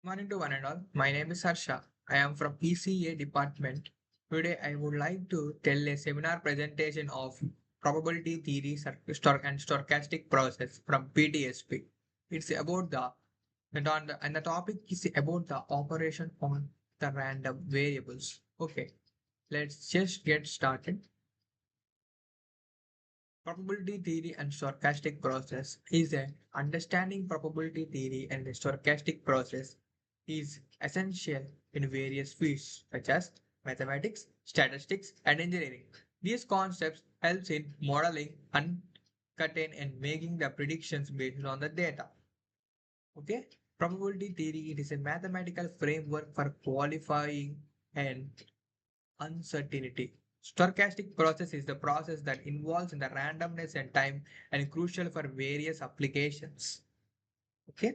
Morning to one and all. My name is Harsha. I am from PCA department. Today I would like to tell a seminar presentation of probability theory and stochastic process from ptsp. It's about the topic is about the operation on the random variables. Okay, let's just get started. Probability theory and stochastic process is a understanding probability theory and the stochastic process is essential in various fields such as mathematics, statistics, and engineering. These concepts helps in modeling, uncertain, and making the predictions based on the data. Okay, probability theory it is a mathematical framework for qualifying and uncertainty. Stochastic process is the process that involves in the randomness and time and crucial for various applications. Okay.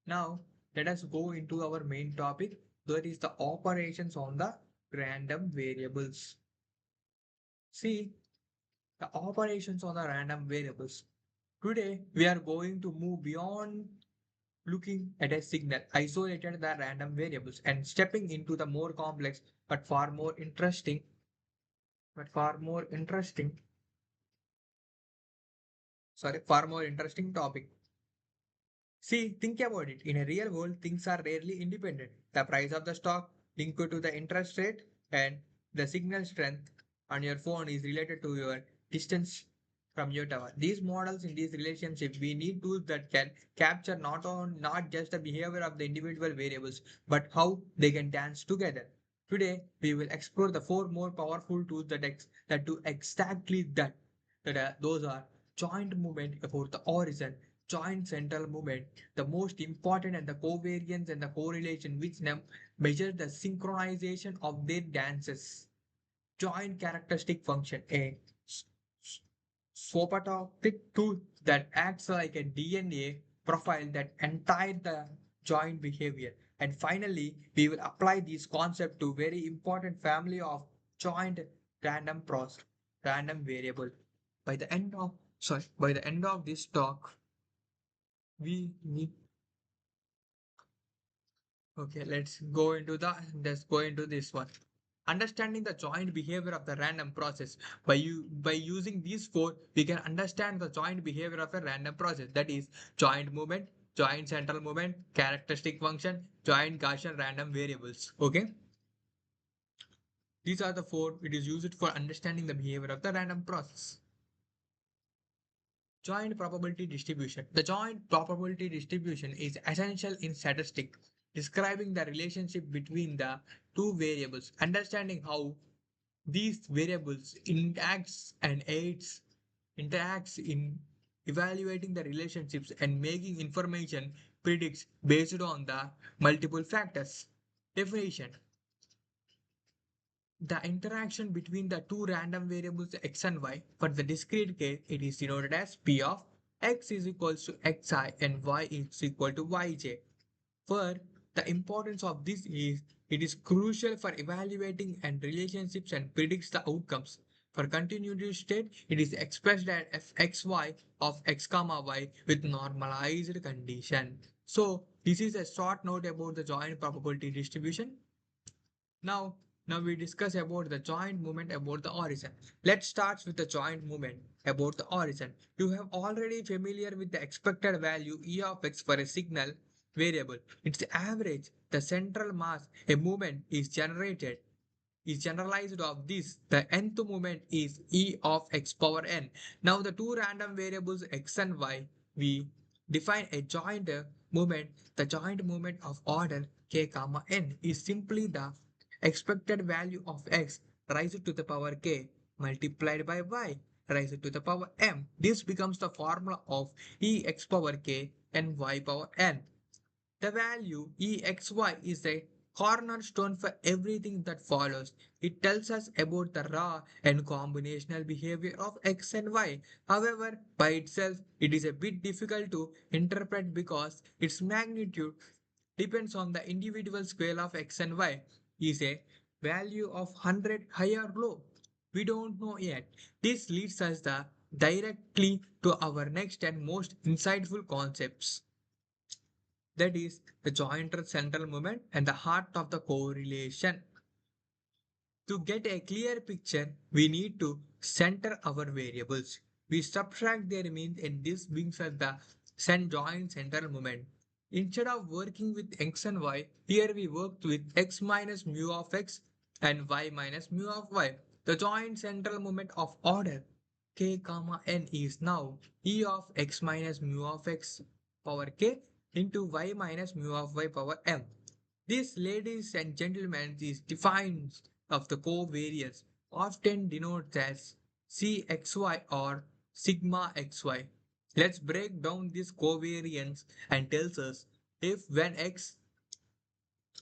Now let us go into our main topic. That is the operations on the random variables. See the operations on the random variables. Today we are going to move beyond looking at a signal, isolated the random variables, and stepping into the more complex but far more interesting topic. See, think about it. In a real world, things are rarely independent. The price of the stock linked to the interest rate and the signal strength on your phone is related to your distance from your tower. These models in these relationships, we need tools that can capture not just the behavior of the individual variables, but how they can dance together. Today, we will explore the four more powerful tools that do exactly that. Those are joint movement about the horizon, joint central movement, the most important, and the covariance and the correlation which measure the synchronization of their dances. Joint characteristic function, a swapatopic tool that acts like a DNA profile that entire the joint behavior. And finally, we will apply this concept to very important family of joint random variable. By the end of by the end of this talk, we need okay, let's go into this one. Understanding the joint behavior of the random process. By using these four, we can understand the joint behavior of a random process. That is joint movement, joint central movement, characteristic function, joint Gaussian random variables. Okay. These are the four it is used for understanding the behavior of the random process. Joint probability distribution. The joint probability distribution is essential in statistics, describing the relationship between the two variables. Understanding how these variables interacts in evaluating the relationships and making information predicts based on the multiple factors. Definition: the interaction between the two random variables x and y. For the discrete case, it is denoted as p of x is equals to xi and y is equal to yj. For the importance of this is it is crucial for evaluating and relationships and predicts the outcomes. For continuity state, it is expressed as fxy of x comma y with normalized condition. So this is a short note about the joint probability distribution. Now, now we discuss about the joint movement about the origin. Let's start with the joint movement about the origin. You have already familiar with the expected value E of x for a signal variable. Its average, the central mass a movement is generalized of this. The nth moment is E of x power n. Now the two random variables x and y, we define a joint movement. The joint movement of order k comma n is simply the expected value of x raised to the power k multiplied by y raised to the power m. This becomes the formula of E x power k and y power n. The value EXY is a cornerstone for everything that follows. It tells us about the raw and combinational behavior of X and Y. However, by itself, it is a bit difficult to interpret because its magnitude depends on the individual scale of X and Y. Is a value of 100 high or low? We don't know yet. This leads us directly to our next and most insightful concepts. that is the jointer central moment and the heart of the correlation. To get a clear picture, we need to center our variables. We subtract their means and this brings us the joint central moment. Instead of working with x and y, here we worked with x minus mu of x and y minus mu of y. The joint central moment of order k comma n is now e of x minus mu of x power k into y minus mu of y power m. This, ladies and gentlemen, is defined of the covariance, often denoted as Cxy or sigma xy. Let's break down this covariance and tells us if when x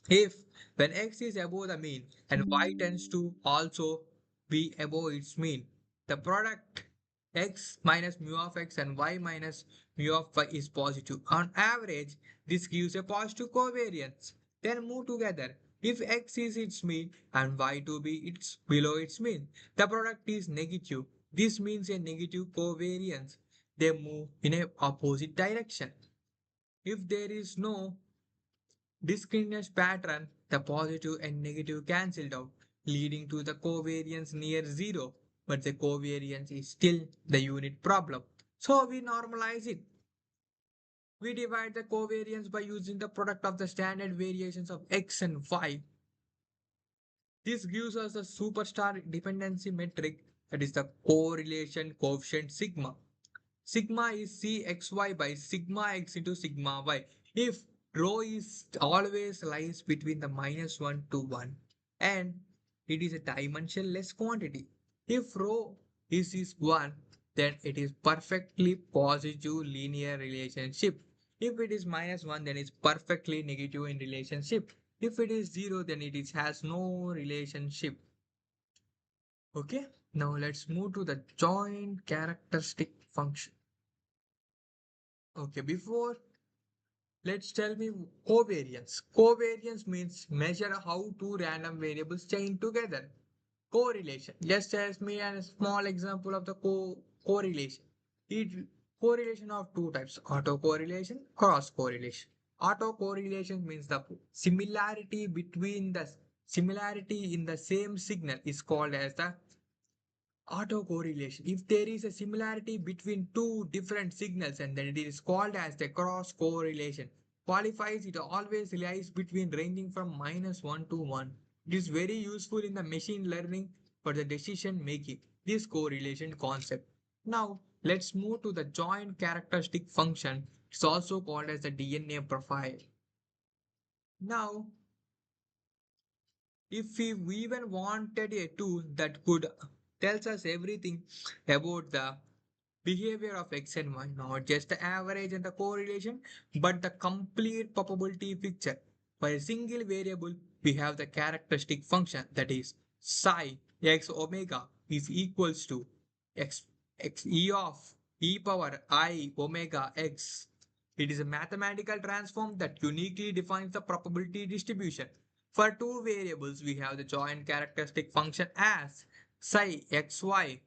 if when x is above the mean and y tends to also be above its mean, the product x minus mu of x and y minus mu of y is positive. On average, this gives a positive covariance. Then move together. If x is its mean and y to be its below its mean, the product is negative. This means a negative covariance. They move in a opposite direction. If there is no discontinuous pattern, the positive and negative cancelled out, leading to the covariance near zero, but the covariance is still the unit problem. So we normalize it. We divide the covariance by using the product of the standard variations of x and y. This gives us a superstar dependency metric, that is the correlation coefficient sigma. Sigma is Cxy by sigma x into sigma y. If rho is always lies between the -1 to 1 and it is a dimensionless quantity. If rho is 1, then it is perfectly positive linear relationship. If it is -1, then it's perfectly negative in relationship. If it is 0, then has no relationship. Okay, now let's move to the joint characteristic function. Okay, before let's tell me covariance. Covariance means measure how two random variables chain together. Correlation. Just as me and a small example of the correlation. It correlation of two types: autocorrelation, cross correlation. Autocorrelation means the similarity in the same signal is called as the autocorrelation. If there is a similarity between two different signals and then it is called as the cross correlation. Qualifies it always lies between ranging from -1 to 1. It is very useful in the machine learning for the decision making. This correlation concept. Now let's move to the joint characteristic function. It's also called as the DNA profile. Now if we even wanted a tool that could tells us everything about the behavior of x and y, not just the average and the correlation, but the complete probability picture. For a single variable, we have the characteristic function, that is psi x omega is equals to x, e of e power I omega x. It is a mathematical transform that uniquely defines the probability distribution. For two variables, we have the joint characteristic function as psi xy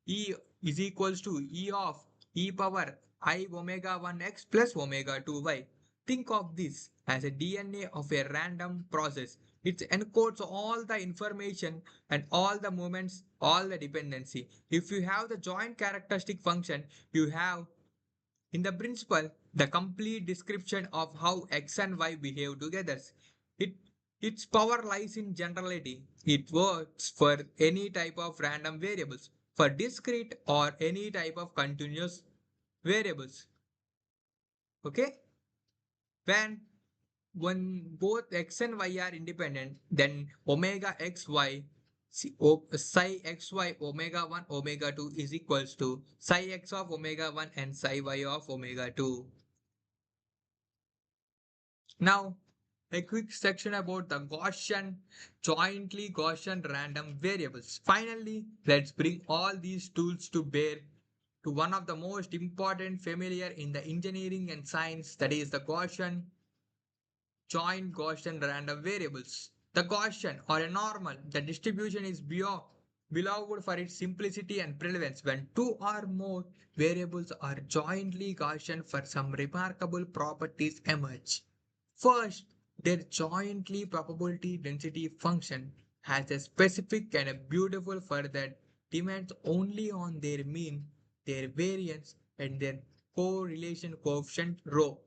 e is equals to e of e power I omega 1x plus omega 2y. Think of this as a DNA of a random process. It encodes all the information and all the moments, all the dependency. If you have the joint characteristic function, you have in the principle the complete description of how x and y behave together. It its power lies in generality. It works for any type of random variables, for discrete or any type of continuous variables. Okay? When both x and y are independent, then omega xy psi xy omega 1 omega 2 is equals to psi x of omega 1 and psi y of omega 2. Now, a quick section about the jointly Gaussian random variables. Finally, let's bring all these tools to bear to one of the most important familiar in the engineering and science, that is the joint Gaussian random variables. The Gaussian or a normal, the distribution is beloved for its simplicity and prevalence when two or more variables are jointly Gaussian for some remarkable properties emerge. First, their jointly probability density function has a specific and a beautiful for that demands only on their mean, their variance, and their correlation coefficient rho.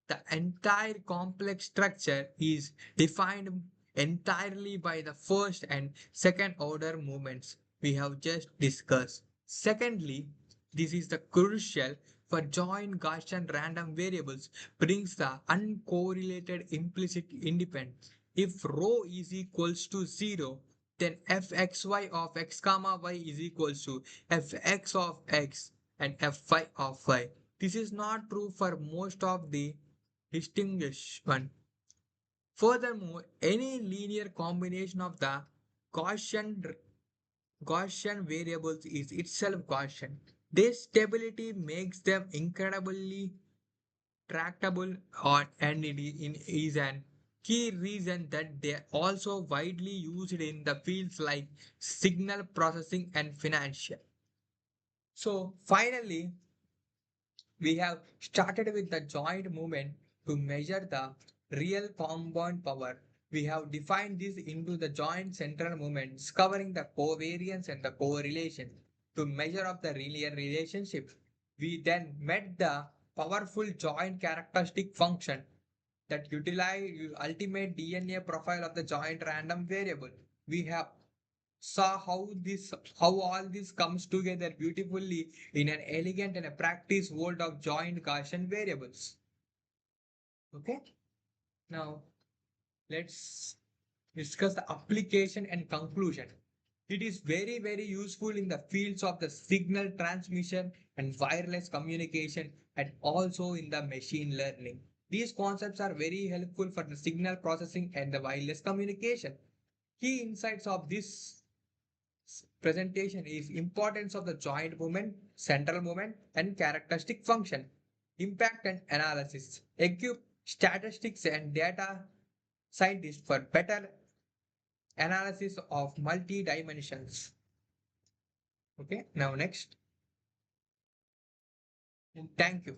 The entire complex structure is defined entirely by the first and second order movements we have just discussed. Secondly, this is the crucial for joint Gaussian random variables brings the uncorrelated implicit independence. If rho is equals to 0, then fxy of x comma y is equals to fx of x and fy of y. This is not true for most of the distinguished one. Furthermore, any linear combination of the Gaussian Gaussian variables is itself Gaussian. This stability makes them incredibly tractable and is an key reason that they are also widely used in the fields like signal processing and financial. So finally, we have started with the joint movement to measure the real compound power. We have defined this into the joint central movements covering the covariance and the correlation to measure of the linear relationship. We then met the powerful joint characteristic function that utilize ultimate DNA profile of the joint random variable. We have saw how all this comes together beautifully in an elegant and a practice world of joint Gaussian variables. Okay, now let's discuss the application and conclusion. It is very useful in the fields of the signal transmission and wireless communication and also in the machine learning. These concepts are very helpful for the signal processing and the wireless communication. Key insights of this presentation is importance of the joint movement, central movement, and characteristic function, impact and analysis, equip statistics and data scientists for better analysis of multi dimensions. Okay, now next. Thank you.